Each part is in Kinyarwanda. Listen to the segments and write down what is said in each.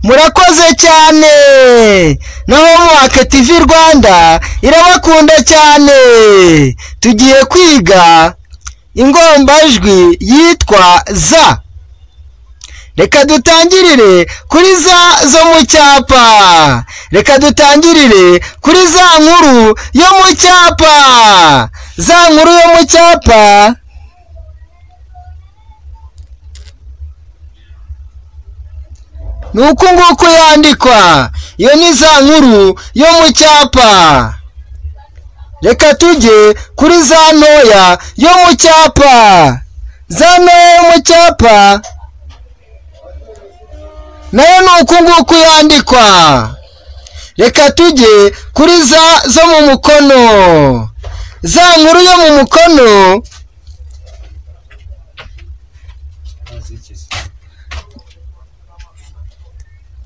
murakoze cyane. naho Mwaka TV Rwanda irabakunda cyane. tugiye kwiga ingombajwi yitwa za. reka dutangirire kuri za zo mu cyapa. reka dutangirire kuri za nkuru yo mu cyapa. za nkuru yo mu cyapa nuko nguko yandikwa. iyo ni za nkuru yo mu cyapa. reka tujye kuri za ntoya yo mu cyapa. za ntoya yo mu cyapa nayo nuko nguko yandikwa. reka tujye kuri za zo mu mukono. za nkuru yo mu mukono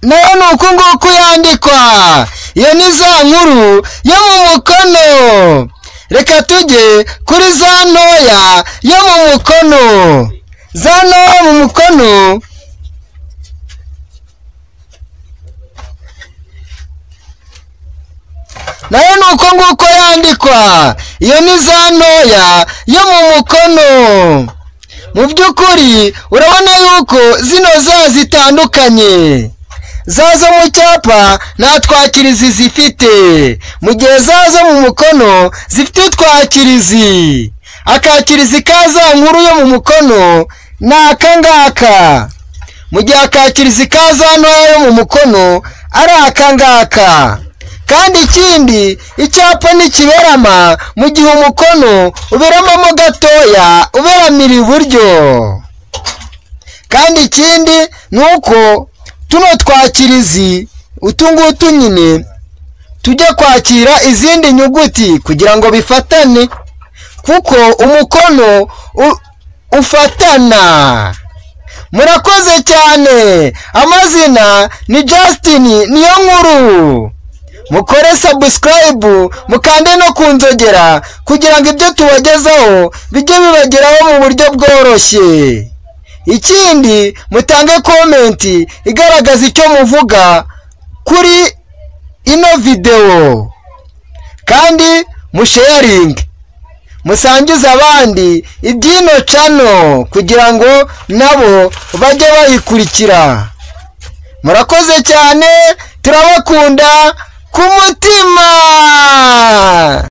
nayo nuko nguko yandikwa. iyo ni za nkuru yo mu mukono. reka tujye kuri za ntoya yo mu mukono. za ntoya mu mukono nayo nuko nguko yandikwa. iyo ni za ntoya yo mu mukono. mu by'ukuri urabona yuko zino za zitandukanye. za zo mu cyapa nta twakirizi zifite, mu gihe za zo mu mukono zifite utwakirizi. akakirizi ka za nkuru yo mu mukono ni aka ngaka, mu gihe akakirizi ka za ntoya yo mu mukono ari aka ngaka. kandi ikindi, icyapa ntikiberama mu gihe umukono uberamamo gatoya, uberamira iburyo. kandi ikindi ni uko tuno twakirizi utungutu nyine tujya kwakira izindi nyuguti kugira ngo bifatane, kuko umukono ufatana. murakoze cyane. amazina ni Justin Niyonkuru. mukore subscribe, mukande no kunzogera kugira ngo ibyo tubagezaho bijye bibageraho mu buryo bworoshye. ikindi, mutange komenti igaragaza icyo muvuga kuri ino video, kandi musharinge, musangize abandi ibyino channel kugira ngo nabo bajye bayikurikira. murakoze cyane, turabakunda ku mutima.